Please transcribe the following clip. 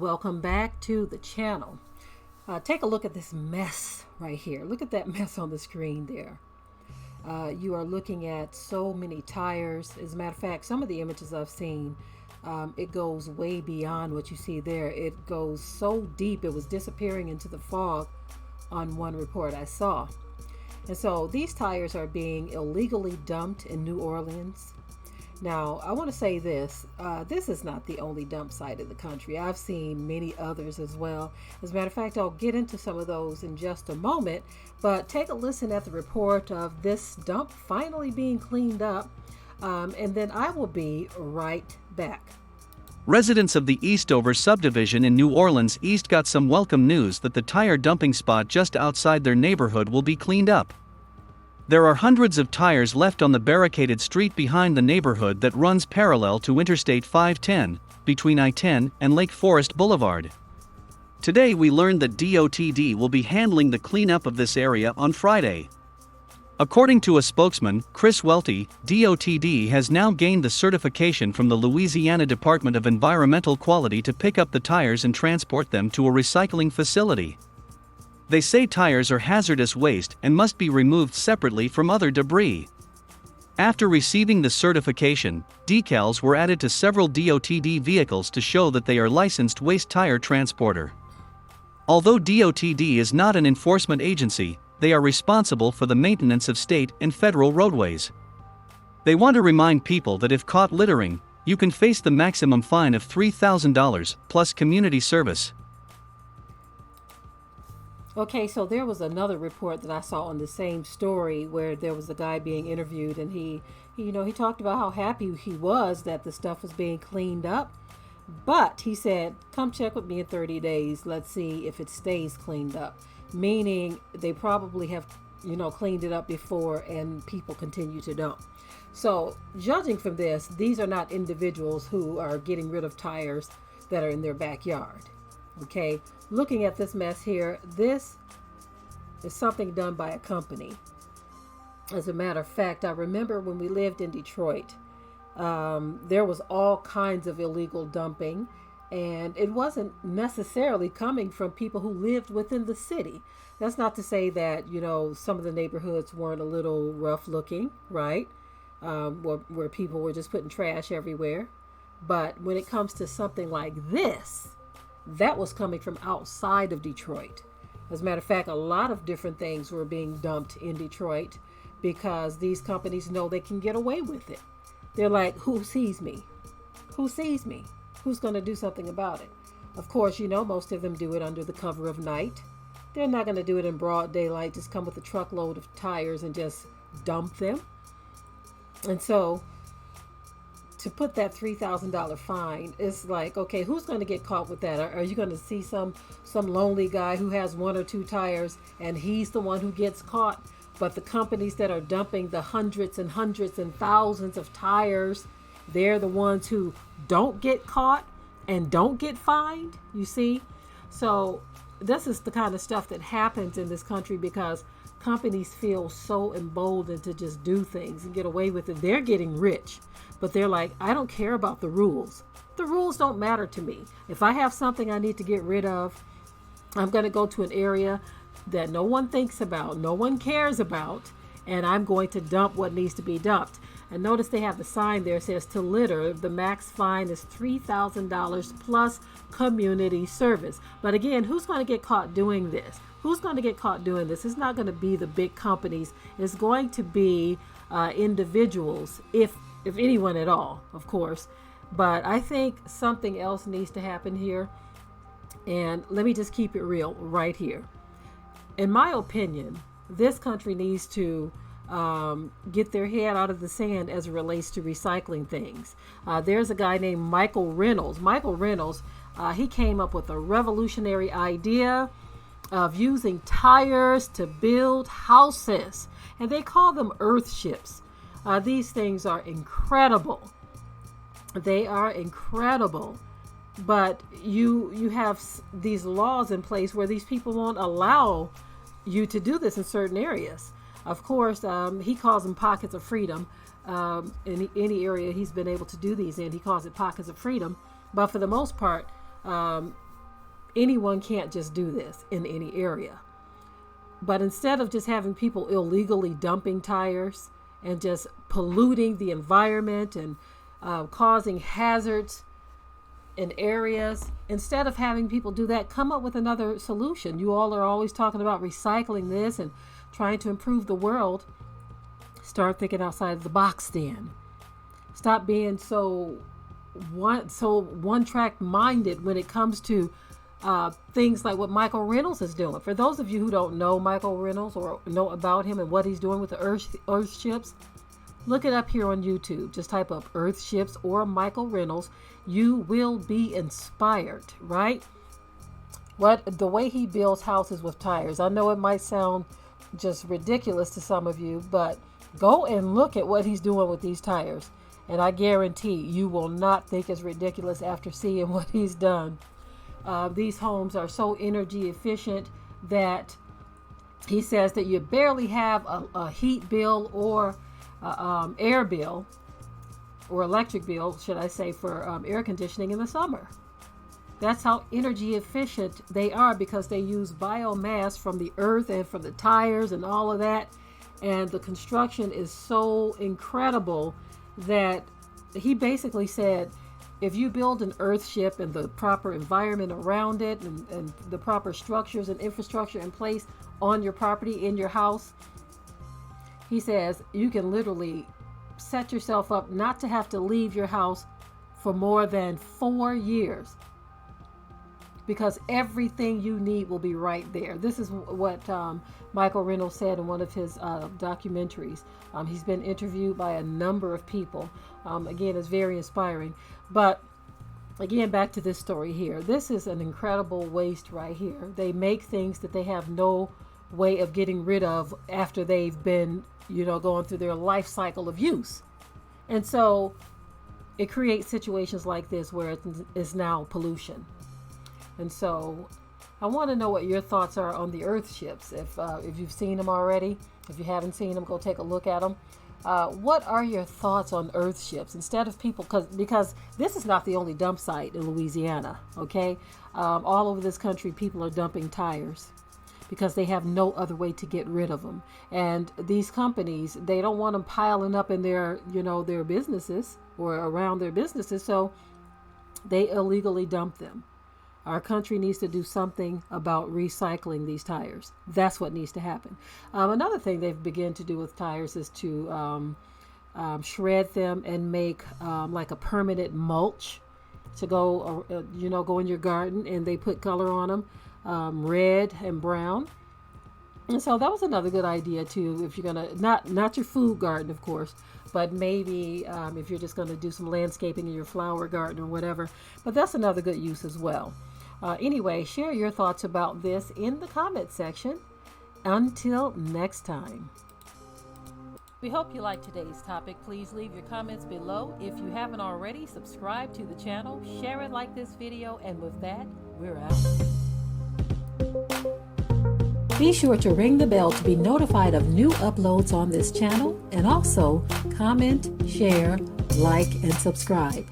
welcome back to the channel. Take a look at this mess right here. Look at that mess on the screen there. You are looking at so many tires. As a matter of fact, some of the images I've seen, it goes way beyond what you see there. It goes so deep, it was disappearing into the fog on one report I saw. And so these tires are being illegally dumped in New Orleans. Now, I want to say this. This is not the only dump site in the country. I've seen many others as well. As a matter of fact, I'll get into some of those in just a moment. But take a listen at the report of this dump finally being cleaned up. And then I will be right back. Residents of the Eastover subdivision in New Orleans East got some welcome news that the tire dumping spot just outside their neighborhood will be cleaned up. There are hundreds of tires left on the barricaded street behind the neighborhood that runs parallel to Interstate 510, between I-10 and Lake Forest Boulevard. Today we learned that DOTD will be handling the cleanup of this area on Friday. According to a spokesman, Chris Welty, DOTD has now gained the certification from the Louisiana Department of Environmental Quality to pick up the tires and transport them to a recycling facility. They say tires are hazardous waste and must be removed separately from other debris. After receiving the certification, decals were added to several DOTD vehicles to show that they are licensed waste tire transporter. Although DOTD is not an enforcement agency, they are responsible for the maintenance of state and federal roadways. They want to remind people that if caught littering, you can face the maximum fine of $3,000 plus community service. Okay, so there was another report that I saw on the same story where there was a guy being interviewed, and he talked about how happy he was that the stuff was being cleaned up. But he said, come check with me in 30 days. Let's see if it stays cleaned up. Meaning they probably have, cleaned it up before and people continue to dump. So judging from this, these are not individuals who are getting rid of tires that are in their backyard. Okay, looking at this mess here, this is something done by a company. As a matter of fact, I remember when we lived in Detroit, there was all kinds of illegal dumping, and it wasn't necessarily coming from people who lived within the city. That's not to say that, some of the neighborhoods weren't a little rough looking, right? Where people were just putting trash everywhere. But when it comes to something like this, that was coming from outside of Detroit. As a matter of fact, a lot of different things were being dumped in Detroit because these companies know they can get away with it. They're like, who sees me? Who sees me? Who's going to do something about it? Of course, most of them do it under the cover of night. They're not going to do it in broad daylight, just come with a truckload of tires and just dump them. And so to put that $3,000 fine, it's like, okay, who's going to get caught with that? Are you going to see some lonely guy who has one or two tires and he's the one who gets caught? But the companies that are dumping the hundreds and hundreds and thousands of tires, they're the ones who don't get caught and don't get fined, you see? So this is the kind of stuff that happens in this country because companies feel so emboldened to just do things and get away with it. They're getting rich, but they're like, I don't care about the rules. The rules don't matter to me. If I have something I need to get rid of, I'm going to go to an area that no one thinks about, no one cares about, and I'm going to dump what needs to be dumped. And notice they have the sign there that says to litter, the max fine is $3,000 plus community service. But again, who's going to get caught doing this? Who's going to get caught doing this? It's not going to be the big companies. It's going to be individuals, if anyone at all, of course. But I think something else needs to happen here. And let me just keep it real right here. In my opinion, this country needs to get their head out of the sand as it relates to recycling things. There's a guy named Michael Reynolds. Michael Reynolds, he came up with a revolutionary idea of using tires to build houses, and they call them earth ships. These things are incredible. They are incredible. But you have these laws in place where these people won't allow you to do this in certain areas. Of course, he calls them pockets of freedom. In any area he's been able to do these in, he calls it pockets of freedom. But for the most part, anyone can't just do this in any area. But instead of just having people illegally dumping tires and just polluting the environment and causing hazards in areas, instead of having people do that, come up with another solution. You all are always talking about recycling this and trying to improve the world. Start thinking outside of the box then. Stop being so one-track minded when it comes to things like what Michael Reynolds is doing. For those of you who don't know Michael Reynolds or know about him and what he's doing with the Earth ships, look it up here on YouTube. Just type up Earth ships or Michael Reynolds. You will be inspired, right? The way he builds houses with tires. I know it might sound just ridiculous to some of you, but go and look at what he's doing with these tires. And I guarantee you will not think it's ridiculous after seeing what he's done. These homes are so energy efficient that he says that you barely have a heat bill or air bill, or electric bill, should I say, for air conditioning in the summer. That's how energy efficient they are, because they use biomass from the earth and from the tires and all of that. And the construction is so incredible that he basically said, if you build an Earth ship and the proper environment around it and the proper structures and infrastructure in place on your property, in your house, he says you can literally set yourself up not to have to leave your house for more than 4 years, because everything you need will be right there. This is what Michael Reynolds said in one of his documentaries. He's been interviewed by a number of people. Again, it's very inspiring. But again, back to this story here. This is an incredible waste right here. They make things that they have no way of getting rid of after they've been, going through their life cycle of use. And so it creates situations like this where it is now pollution. And so I want to know what your thoughts are on the Earth ships. If you've seen them already, if you haven't seen them, go take a look at them. What are your thoughts on Earth ships? Instead of people, because this is not the only dump site in Louisiana, okay? All over this country, people are dumping tires because they have no other way to get rid of them. And these companies, they don't want them piling up in their businesses or around their businesses, so they illegally dump them. Our country needs to do something about recycling these tires. That's what needs to happen. Another thing they've begun to do with tires is to shred them and make like a permanent mulch to go in your garden, and they put color on them, red and brown. And so that was another good idea too. If you're gonna not your food garden, of course, but maybe if you're just gonna do some landscaping in your flower garden or whatever. But that's another good use as well. Anyway, share your thoughts about this in the comment section. Until next time. We hope you liked today's topic. Please leave your comments below. If you haven't already, subscribe to the channel, share it, like this video, and with that, we're out. Be sure to ring the bell to be notified of new uploads on this channel, and also comment, share, like, and subscribe.